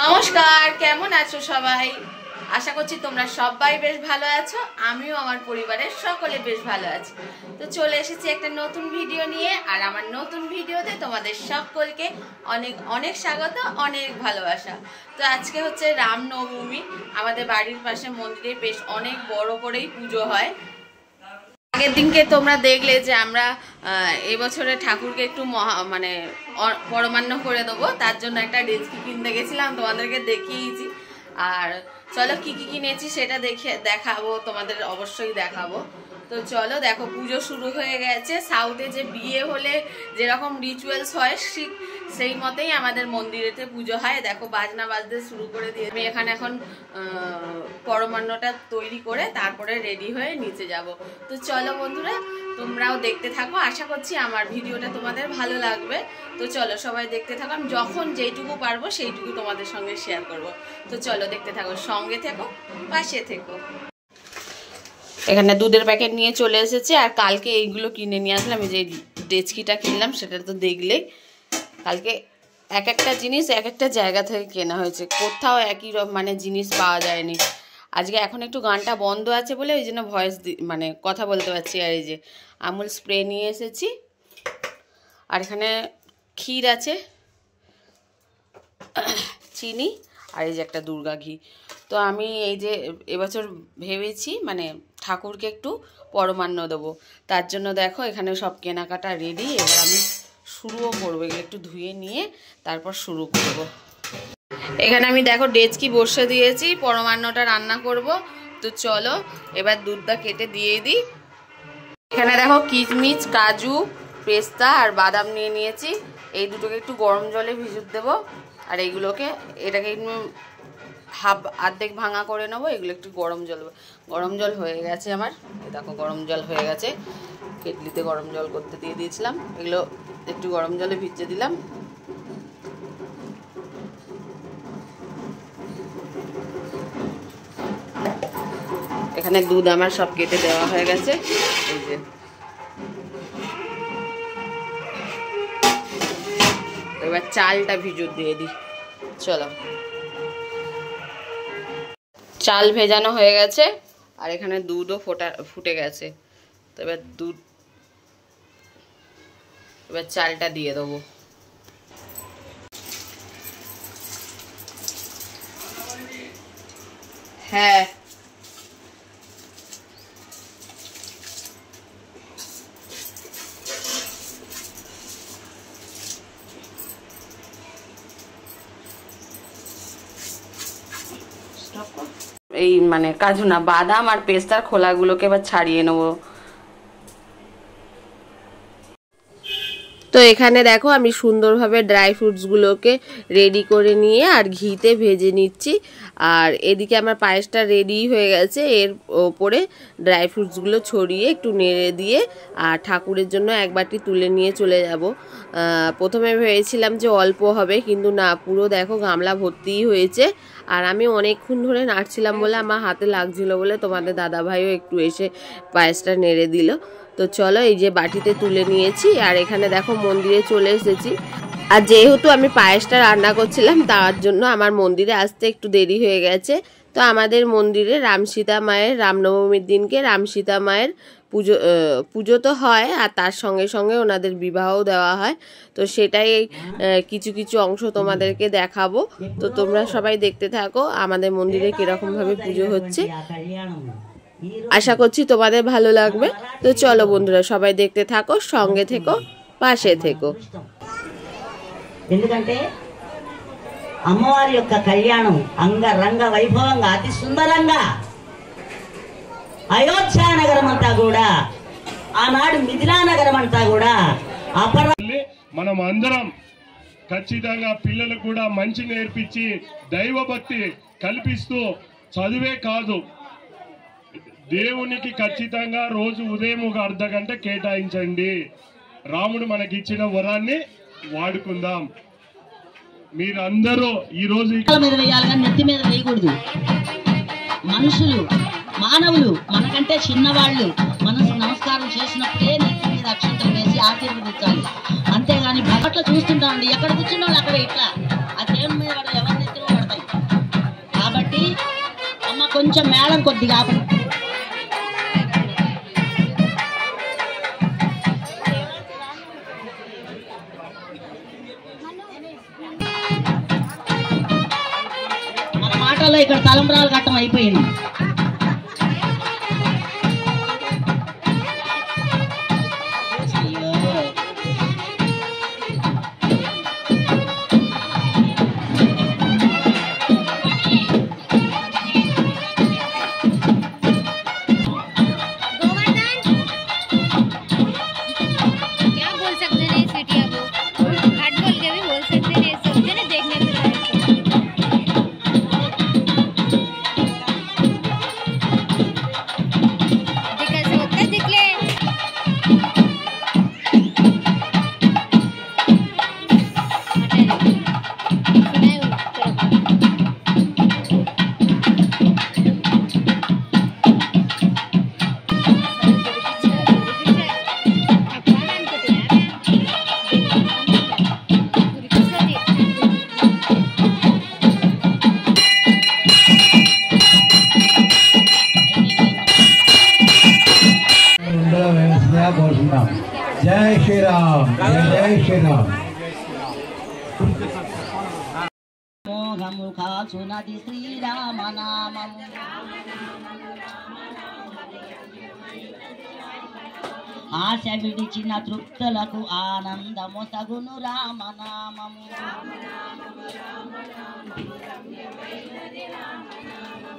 নমস্কার, কেমন আছো সবাই? আশা করছি তোমরা সবাই বেশ ভালো আছো। আমিও আমার পরিবারের সকলে বেশ ভালো আছি। তো চলে এসেছি একটা নতুন ভিডিও নিয়ে, আর আমার নতুন ভিডিওতে তোমাদের সকলকে অনেক অনেক স্বাগত, অনেক ভালোবাসা। তো আজকে হচ্ছে রামনবমী। আমাদের বাড়ির পাশে মন্দিরে বেশ অনেক বড় করেই পুজো হয়। আগের দিনকে তোমরা দেখলে যে আমরা এবছরে ঠাকুরকে একটু পরমান্ন করে দেবো, তার জন্য একটা ডেচকি কিনতে গেছিলাম, তোমাদেরকে দেখিয়েছি। আর চলো কি কি কিনেছি সেটা দেখাবো, তোমাদের অবশ্যই দেখাবো। তো চলো দেখো, পুজো শুরু হয়ে গেছে। সাউথে যে বিয়ে হলে যেরকম রিচুয়ালস হয় ঠিক সেই মতেই আমাদের মন্দিরেতে পুজো হয়। দেখো বাজনা বাজতে শুরু করে দিয়ে আমি এখানে এখন পরমান্নটা তৈরি করে তারপরে রেডি হয়ে নিচে যাব। তো চলো বন্ধুরা, তোমরাও দেখতে থাকো। আশা করছি আমার ভিডিওটা তোমাদের ভালো লাগবে। তো চলো সবাই দেখতে থাকো, আমি যখন যেইটুকু পারবো সেইটুকু তোমাদের সঙ্গে শেয়ার করব। তো চলো দেখতে থাকো, সঙ্গে থেকো, পাশে থেকো। এখানে দুধের প্যাকেট নিয়ে চলে এসেছে, আর কালকে এইগুলো কিনে নিয়ে আসলাম। এই যে ডেচকিটা কিনলাম, সেটা তো দেখলেই। কালকে এক একটা জিনিস এক একটা জায়গা থেকে কেনা হয়েছে, কোথাও একই জিনিস পাওয়া যায়নি। আজকে এখন একটু গানটা বন্ধ আছে বলে ওই জন্য ভয়েস কথা বলতে পারছি। আর এই যে আমুল স্প্রে নিয়ে এসেছি, আর এখানে ক্ষীর আছে, চিনি, আর এই যে একটা দুর্গা ঘি। তো আমি এই যে এবছর ভেবেছি ঠাকুরকে একটু পরমান্ন দেবো, তার জন্য দেখো এখানে সব কেনাকাটা রেডি। এবার আমি শুরুও করবো, এগুলো একটু ধুয়ে নিয়ে তারপর শুরু করব। এখানে আমি দেখো ডেচকি বসে দিয়েছি, পরমান্নটা রান্না করব। তো চলো এবার দুধটা কেটে দিয়ে দিই। এখানে দেখো কিশমিশ, কাজু, পেস্তা আর বাদাম নিয়ে নিয়েছি। এই দুটোকে একটু গরম জলে ভিজুত দেবো, আর এটাকে অর্ধেক ভাঙা করে নেবো। এগুলো একটু গরম জল হয়ে গেছে আমার, দেখো গরম জল হয়ে গেছে। কেটলিতে গরম জল করতে দিয়ে দিয়েছিলাম, এগুলো একটু গরম জলে ভিজে দিলাম। এখানে দুধ আমার সব কেটে দেওয়া হয়ে গেছে। এই যে এবার চালটা ভিজুত দিয়ে দিই। চলো, চাল ভেজানো হয়ে গেছে, আর এখানে দুধও ফুটে গেছে। তো এবার চালটা দিয়ে দেবো। হ্যাঁ, এই কাজু না, বাদাম আর পেস্তার খোলাগুলোকে এবার ছাড়িয়ে নেবো। তো এখানে দেখো আমি সুন্দরভাবে ড্রাই ফ্রুটসগুলোকে রেডি করে নিয়ে আর ঘিতে ভেজে নিচ্ছি। আর এদিকে আমার পায়েসটা রেডি হয়ে গেছে। এর ওপরে ড্রাই ফ্রুটসগুলো ছড়িয়ে একটু নেড়ে দিয়ে আর ঠাকুরের জন্য এক বাটি তুলে নিয়ে চলে যাব। প্রথমে ভেবেছিলাম যে অল্প হবে, কিন্তু না, পুরো দেখো গামলা ভর্তিই হয়েছে। আর আমি অনেকক্ষণ ধরে নাড়ছিলাম বলে আমার হাতে লাগছিল বলে তোমাদের দাদাভাইও একটু এসে পায়েসটা নেড়ে দিল। তো চলো এই যে বাটিতে তুলে নিয়েছি, আর এখানে দেখো মন্দিরে চলে এসেছি। আর যেহেতু আমি পায়েসটা রান্না করছিলাম তার জন্য আমার মন্দিরে আসতে একটু দেরি হয়ে গেছে। তো আমাদের মন্দিরে রামনবমীর দিনকে রামসীতা মায়ের পুজো তো হয়, আর তার সঙ্গে সঙ্গে ওনাদের বিবাহও দেওয়া হয়। তো সেটাই কিছু কিছু অংশ তোমাদেরকে দেখাবো। তো তোমরা সবাই দেখতে থাকো আমাদের মন্দিরে কিরকমভাবে পুজো হচ্ছে। আশা করছি তোমাদের ভালো লাগবে। তো চলো বন্ধুরা, সবাই দেখতে থাকো, সঙ্গে থেকো, পাশে থেকো। ఎందుకంటే అమ్మవారి యొక్క కళ్యాణం అంగరంగ వైభవంగా అతి సుందరంగా అయోధ్య నగరం అంతా కూడా ఆనాడు మిథిలా నగరం అంతా కూడా మనం అందరం ఖచ్చితంగా పిల్లలకు కూడా మంచి నేర్పించి దైవభక్తి కల్పిస్తూ చదువే కాదు, దేవునికి ఖచ్చితంగా రోజు ఉదయం ఒక అర్ధ గంట కేటాయించండి. రాముడు మనకిచ్చిన వరాన్ని వాడుకుందాం. మీరందరూ ఈ రోజు మీద వేయాలి కానీ నెత్తి మీద వేయకూడదు. మనుషులు, మానవులు మనకంటే చిన్నవాళ్ళు మనసు నమస్కారం చేసినప్పుడే నెత్తి మీద అక్షంతలు వేసి ఆశీర్వదించాలి. అంతేగాని భగట్లో చూస్తుంటామండి, ఎక్కడ కూర్చున్న వాళ్ళు అక్కడ ఇట్లా ఆ దేవుని మీద ఎవరి నెత్తిలో పడతాయి. కొంచెం మేళం కొద్దిగా ఆపండి. మన మాటల్లో ఇక్కడ తలంబ్రాలు కట్టం అయిపోయింది. जय श्री राम, जय श्री राम। మోహముఖా సునది శ్రీరామ నామము ఆశ విడిచిన తృప్తులకు ఆనందము సగును రామనామము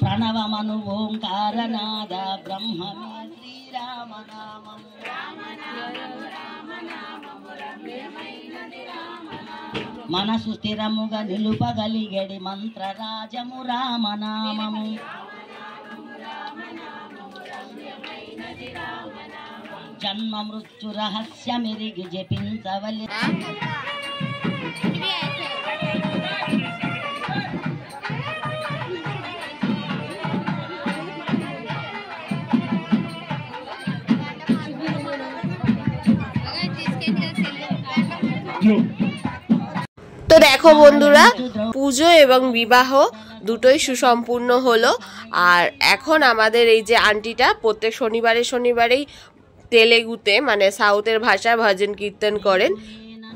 ప్రణవమను ఓంకారనాద బ్రహ్మమే శ్రీరామనామము మనసు స్థిరముగా నిలుపగలిగడి మంత్రరాజము రామనామము జన్మ మృత్యు రహస్యమిరిగి జపించవలి তো দেখো বন্ধুরা, পুজো এবং বিবাহ দুটোই সুসম্পূর্ণ হলো। আর এখন আমাদের এই যে আন্টিটা প্রত্যেক শনিবারেই তেলেগুতে মানে সাউথের ভাষায় ভজন কীর্তন করেন।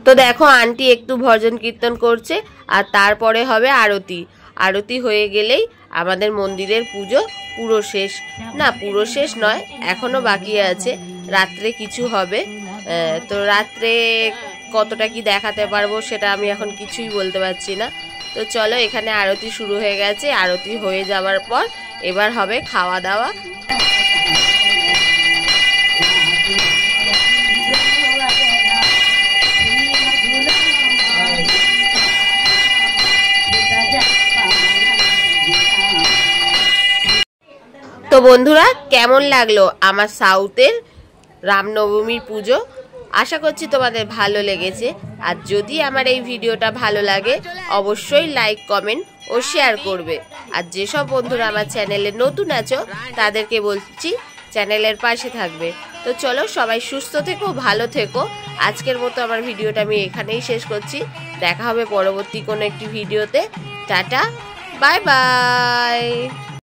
তো দেখো আন্টি একটু ভজন কীর্তন করছে আর তারপরে হবে আরতি। আরতি হয়ে গেলেই আমাদের মন্দিরের পুজো পুরো শেষ। না, পুরো শেষ নয়, এখনো বাকি আছে, রাত্রে কিছু হবে। তো রাত্রে কতটা কি দেখাতে পারবো সেটা আমি এখন কিছুই বলতে পারছি না। তো চলো, এখানে আরতি শুরু হয়ে গেছে। আরতি হয়ে যাওয়ার পর এবার হবে খাওয়া দাওয়া। তো বন্ধুরা, কেমন লাগলো আমার সাউথের রামনবমীর পুজো? আশা করছি তোমাদের ভালো লেগেছে। আর যদি আমার এই ভিডিওটা ভালো লাগে অবশ্যই লাইক, কমেন্ট ও শেয়ার করবে। আর যেসব বন্ধুরা আমার চ্যানেলে নতুন আছো তাদেরকে বলছি চ্যানেলের পাশে থাকবে। তো চলো, সবাই সুস্থ থেকো, ভালো থেকো। আজকের মতো আমার ভিডিওটা আমি এখানেই শেষ করছি। দেখা হবে পরবর্তী কোনো একটি ভিডিওতে। Tata, bye bye.